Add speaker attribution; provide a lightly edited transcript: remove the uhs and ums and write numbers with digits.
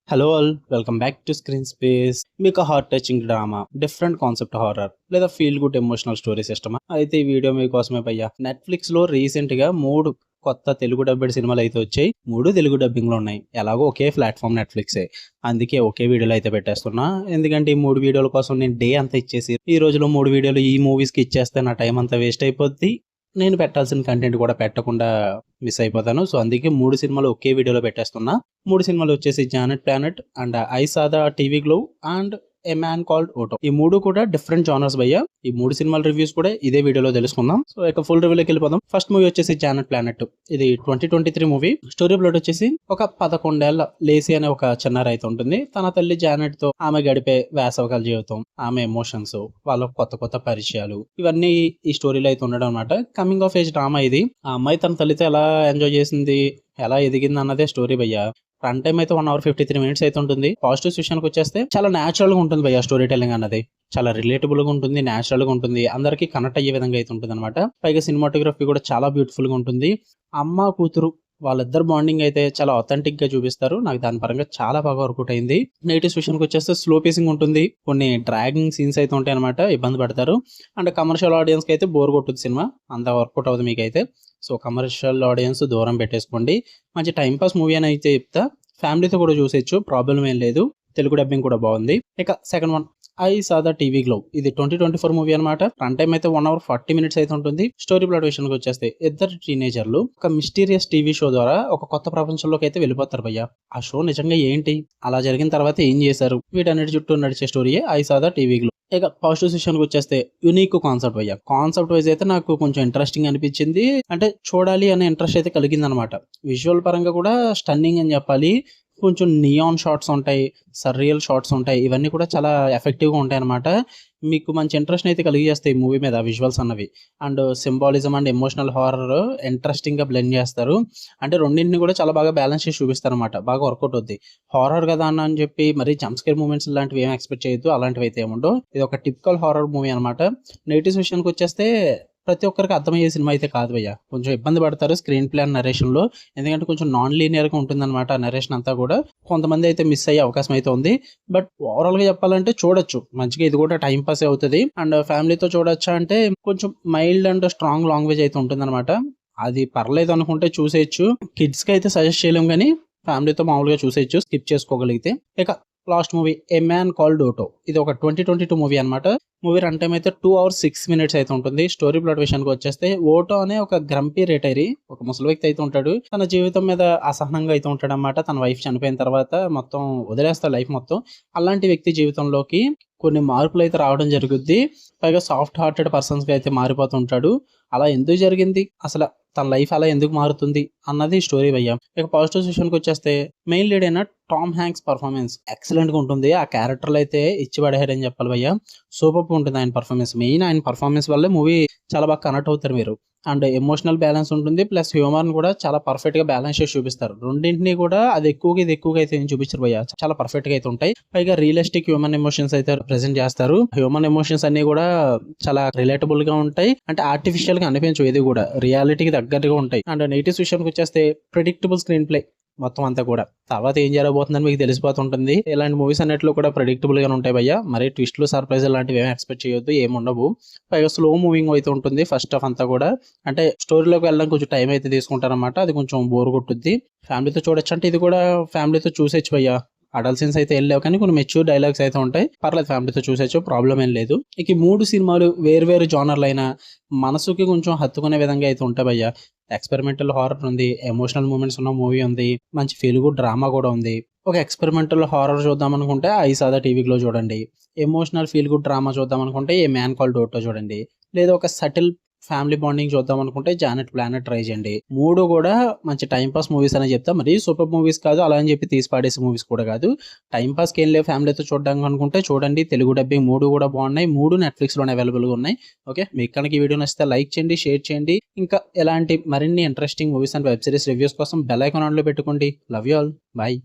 Speaker 1: Hello all, welcome back to screen space. మీకు heart touching drama, different concept horror లేదా feel good emotional story సిస్టమా అయితే ఈ video మీకోసమే భయ్యా. నెట్ఫ్లిక్స్ లో రీసెంట్ గా 3 కొత్త తెలుగు డబ్బెడ్ సినిమాలు అయితే వచ్చాయి. 3 తెలుగు డబ్బింగ్ లో ఉన్నాయి. ఎలాగో ఒకే ప్లాట్ఫామ్ నెట్ఫ్లిక్సే, అందుకే ఒకే వీడియోలో అయితే పెట్టేస్తున్నా. ఎందుకంటే ఈ 3 వీడియోల కోసం నేను డే అంతా ఇచ్చేసి ఈ రోజులో 3 వీడియోలు ఈ మూవీస్ కి ఇచ్చేస్తే నా టైం అంతా వేస్ట్ అయిపోద్ది. నేను పెట్టాల్సిన కంటెంట్ కూడా పెట్టకుండా మిస్ అయిపోతాను. సో అందుకే 3 సినిమాలు ఒకే వీడియోలో పెట్టేస్తున్నా. 3 సినిమాలు వచ్చేసి Janet planet and I saw the TV glow and A man called ఓటో. ఈ 3 కూడా డిఫరెంట్ జానర్స్ భయ్యా. ఈ 3 సినిమాల రివ్యూస్ కూడా ఇదే వీడియోలో తెలుసుకుందాం. సో ఇక ఫుల్ రివ్యూలోకి వెళ్ళిపోదాం. ఫస్ట్ మూవీ వచ్చేసి జానెట్ ప్లానెట్. ఇది 2023 మూవీ. స్టోరీ ప్లాట్ వచ్చేసి ఒక 11 ఏళ్ల లేసీ అనే ఒక చిన్న రైతు ఉంటుంది. తన తల్లి జానెట్ తో ఆమె గడిపే వేసవకాల జీవితం, ఆమె ఎమోషన్స్, వాళ్ళ కొత్త కొత్త పరిచయాలు, ఇవన్నీ ఈ స్టోరీలో అయితే ఉండడం అనమాట. కమింగ్ ఆఫ్ ఏజ్ డ్రామా ఇది. ఆ అమ్మాయి తన తల్లితో ఎలా ఎంజాయ్ చేసింది, ఎలా ఎదిగింది అన్నదే స్టోరీ భయ్యా. రన్ టైం అయితే 1 అవర్ 53 మినిట్స్ అయితే ఉంటుంది. పాజిటివ్ విషయానికి వచ్చేస్తే చాలా న్యాచురల్ గా ఉంటుంది భయ్యా. స్టోరీ టెల్లింగ్ అన్నది చాలా రిలేటబుల్ గా ఉంటుంది, న్యాచురల్ గా ఉంటుంది, అందరికి కనెక్ట్ అయ్యే విధంగా అయితే ఉంటుంది అనమాట. పైగా సినిమాటోగ్రఫీ కూడా చాలా బ్యూటిఫుల్ గా ఉంటుంది. అమ్మ కూతురు వాళ్ళిద్దరు బాండింగ్ అయితే చాలా అథెంటిక్ గా చూపిస్తారు. నాకు దాని పరంగా చాలా బాగా వర్కౌట్ అయింది. నెగిటివ్స్ విషయానికి వచ్చేస్తే స్లో పేసింగ్ ఉంటుంది, కొన్ని డ్రాగింగ్ సీన్స్ అయితే ఉంటాయి అనమాట, ఇబ్బంది పడతారు. అండ్ కమర్షియల్ ఆడియన్స్ కి అయితే బోర్ కొట్టుద్ది సినిమా, అంత వర్కౌట్ అవుతుంది మీకైతే. సో కమర్షియల్ ఆడియన్స్ దూరం పెట్టేసుకోండి. మంచి టైం పాస్ మూవీ అని అయితే చెప్తా. ఫ్యామిలీతో కూడా చూసేయచ్చు, ప్రాబ్లం ఏం లేదు. తెలుగు డబ్బింగ్ కూడా బాగుంది. ఇక second one I saw the TV glow. ఇది 2024 మూవీ అనమాట. రన్ టైం అయితే 1 అవర్ 40 మినిట్స్ అయితే ఉంటుంది. స్టోరీ ప్లాట్ విషయానికి వచ్చేస్తే ఇద్దరు టీనేజర్లు ఒక మిస్టీరియస్ టీవీ షో ద్వారా ఒక కొత్త ప్రపంచంలోకి అయితే వెళ్ళిపోతారు భయ్య. ఆ షో నిజంగా ఏంటి, అలా జరిగిన తర్వాత ఏం చేశారు, వీటన్నిటి చుట్టూ నడిచే స్టోరీయే I saw the TV glow. ఇక పాజిటివ్ విషయానికి వచ్చేస్తే యునిక్ కాన్సెప్ట్ భయ్య. కాన్సెప్ట్ వైజ్ అయితే నాకు కొంచెం ఇంట్రెస్టింగ్ అనిపించింది. అంటే చూడాలి అనే ఇంట్రెస్ట్ అయితే కలిగింది అనమాట. విజువల్ పరంగా కూడా స్టన్నింగ్ అని చెప్పాలి. కొంచెం నియాన్ షాట్స్ ఉంటాయి, సర్రియల్ షాట్స్ ఉంటాయి, ఇవన్నీ కూడా చాలా ఎఫెక్టివ్గా ఉంటాయి అనమాట. మీకు మంచి ఇంట్రెస్ట్ అయితే కలిగేస్తాయి మూవీ మీద విజువల్స్ అన్నవి. And symbolism and emotional horror interesting గా బ్లెండ్ చేస్తారు. అంటే రెండింటిని కూడా చాలా బాగా బ్యాలెన్స్ చేసి చూపిస్తారు అనమాట. బాగా వర్కౌట్ అవుద్ది. హారర్ కదా అని చెప్పి మరి జంప్ స్కేర్ మూమెంట్స్ లాంటివి ఏం ఎక్స్పెక్ట్ చేయొద్దు, అలాంటివి అయితే ఏముండవు. ఇది ఒక టిపికల్ హారర్ మూవీ అనమాట. నెగిటివ్స్ విషయానికి వచ్చేస్తే ప్రతి ఒక్కరికి అర్థమయ్యే సినిమా అయితే కాదు భయ్య. కొంచెం ఇబ్బంది పడతారు స్క్రీన్ ప్లే అండ్ నరేషన్ లో, ఎందుకంటే కొంచెం నాన్ లీనియర్ గా ఉంటుంది అనమాట నరేషన్ అంతా కూడా. కొంతమంది అయితే మిస్ అయ్యే అవకాశం అయితే ఉంది. బట్ ఓవరాల్ గా చెప్పాలంటే చూడొచ్చు మంచిగా. ఇది కూడా టైం పాస్ అవుతుంది. అండ్ ఫ్యామిలీతో చూడొచ్చా అంటే కొంచెం మైల్డ్ అండ్ స్ట్రాంగ్ లాంగ్వేజ్ అయితే ఉంటుంది అనమాట. అది పర్లేదు అనుకుంటే చూసేయచ్చు. కిడ్స్ కి అయితే సజెస్ట్ చేయలేం, కానీ ఫ్యామిలీతో మామూలుగా చూసేయచ్చు స్కిప్ చేసుకోగలిగితే. ఇక లాస్ట్ మూవీ ఏ మ్యాన్ కాల్డ్ ఓటో. ఇది ఒక 2022 మూవీ అనమాట. మూవీ రన్ టైం అయితే 2 అవర్స్ 6 మినిట్స్ అయితే ఉంటుంది. స్టోరీ ప్లాట్ విషయానికి వచ్చేస్తే ఓటో అనే ఒక గ్రంపీ రిటైరీ, ఒక ముసలి వ్యక్తి అయితే ఉంటాడు. తన జీవితం మీద అసహనంగా అయితే ఉంటాడు అనమాట. తన వైఫ్ చనిపోయిన తర్వాత మొత్తం వదిలేస్తాడు లైఫ్ మొత్తం. అలాంటి వ్యక్తి జీవితంలోకి కొన్ని మార్పులు అయితే రావడం జరుగుద్ది. పైగా సాఫ్ట్ హార్టెడ్ పర్సన్స్ గా అయితే మారిపోతుంటాడు. అలా ఎందుకు జరిగింది, అసలు తన లైఫ్ అలా ఎందుకు మారుతుంది అన్నది స్టోరీ భయ్య. ఇక పాజిటివ్ విషయానికి వచ్చేస్తే మెయిన్ లీడ్ అయిన టామ్ హ్యాంక్స్ పర్ఫార్మెన్స్ ఎక్సలెంట్ గా ఉంటుంది. ఆ క్యారెక్టర్లు అయితే ఇచ్చి పడేయడని చెప్పాలి భయ్య. సూపర్ ఉంటుంది ఆయన పర్ఫార్మెన్స్. మెయిన్ ఆయన పర్ఫార్మెన్స్ వల్లే మూవీ చాలా బాగా కనెక్ట్ అవుతారు మీరు. అండ్ ఎమోషనల్ బ్యాలెన్స్ ఉంటుంది, ప్లస్ హ్యూమర్ కూడా చాలా పర్ఫెక్ట్ గా బ్యాలెన్స్ చేసి చూపిస్తారు. రెండింటిని కూడా అది ఎక్కువగా అయితే ఏం చూపించారు భయ్య, చాలా పర్ఫెక్ట్ గా అయితే ఉంటాయి. పైగా రియలిస్టిక్ హ్యూమన్ ఎమోషన్స్ అయితే ప్రెజెంట్ చేస్తారు. హ్యూమన్ ఎమోషన్స్ అన్ని కూడా చాలా రిలేటబుల్ గా ఉంటాయి. అంటే ఆర్టిఫిషియల్ గా అనిపించవు, ఇది కూడా రియాలిటీకి దగ్గరగా ఉంటాయి. అండ్ నెగిటివ్స్ విషయానికి వచ్చేస్తే ప్రెడిక్టబుల్ స్క్రీన్ ప్లే మొత్తం అంతా కూడా. తర్వాత ఏం జరగబోతుందని మీకు తెలిసిపోతుంటుంది. ఇలాంటి మూవీస్ అన్నిట్లో కూడా ప్రెడిక్టబుల్ గా ఉంటాయి భయ్య. మరి ట్విస్ట్లు సర్ప్రైజ్ లాంటివి ఏమి ఎక్స్పెక్ట్ చేయొద్దు, ఏముండవు. పైగా స్లో మూవింగ్ అయితే ఉంటుంది ఫస్ట్ హాఫ్ అంతా కూడా. అంటే స్టోరీలోకి వెళ్ళడం కొంచెం టైం అయితే తీసుకుంటారన్నమాట. అది కొంచెం బోర్ కొట్టుద్ది. ఫ్యామిలీతో చూడొచ్చు అంటే ఇది కూడా ఫ్యామిలీతో చూసేచ్చు భయ్య. అడల్ట్ సీన్స్ అయితే వెళ్ళావు, కానీ కొన్ని మెచ్యూర్ డైలాగ్స్ అయితే ఉంటాయి. పర్లేదు, ఫ్యామిలీతో చూసేచ్చు, ప్రాబ్లం ఏం లేదు. ఇక 3 సినిమాలు వేరు జానర్లు అయినా మనసుకి కొంచెం హత్తుకునే విధంగా అయితే ఉంటాయి భయ్య. ఎక్స్పెరిమెంటల్ హారర్ ఉంది, ఎమోషనల్ మూమెంట్స్ ఉన్న మూవీ ఉంది, మంచి ఫీల్ గుడ్ డ్రామా కూడా ఉంది. ఒక ఎక్స్పెరిమెంటల్ హారర్ చూద్దాం అనుకుంటే I saw the TV glow చూడండి. ఎమోషనల్ ఫీల్ గుడ్ డ్రామా చూద్దాం అనుకుంటే ఏ మ్యాన్ కాల్డ్ ఓటో చూడండి. లేదా ఒక సటిల్ ఫ్యామిలీ బాండింగ్ చూద్దాం అనుకుంటే జానెట్ ప్లానెట్ ట్రై చేయండి. 3 కూడా మంచి టైం పాస్ మూవీస్ అని చెప్తా. మరి సూపర్ మూవీస్ కాదు, అలా అని చెప్పి తీసి పాడేసే మూవీస్ కూడా కాదు. టైం పాస్కి ఏం లేవు, ఫ్యామిలీతో చూడడానికి అనుకుంటే చూడండి. తెలుగు డబ్బింగ్ 3 కూడా బాగున్నాయి. 3 నెట్ఫ్లిక్స్ లోనే అవైలబుల్ గా ఉన్నాయి. ఓకే, మీకు కనుక ఈ వీడియో నచ్చితే లైక్ చేయండి, షేర్ చేయండి. ఇంకా ఎలాంటి మరిన్ని interesting movies and web series reviews కోసం బెల్ ఐకాన్ ఆన్ లో పెట్టుకోండి. Love you all, bye.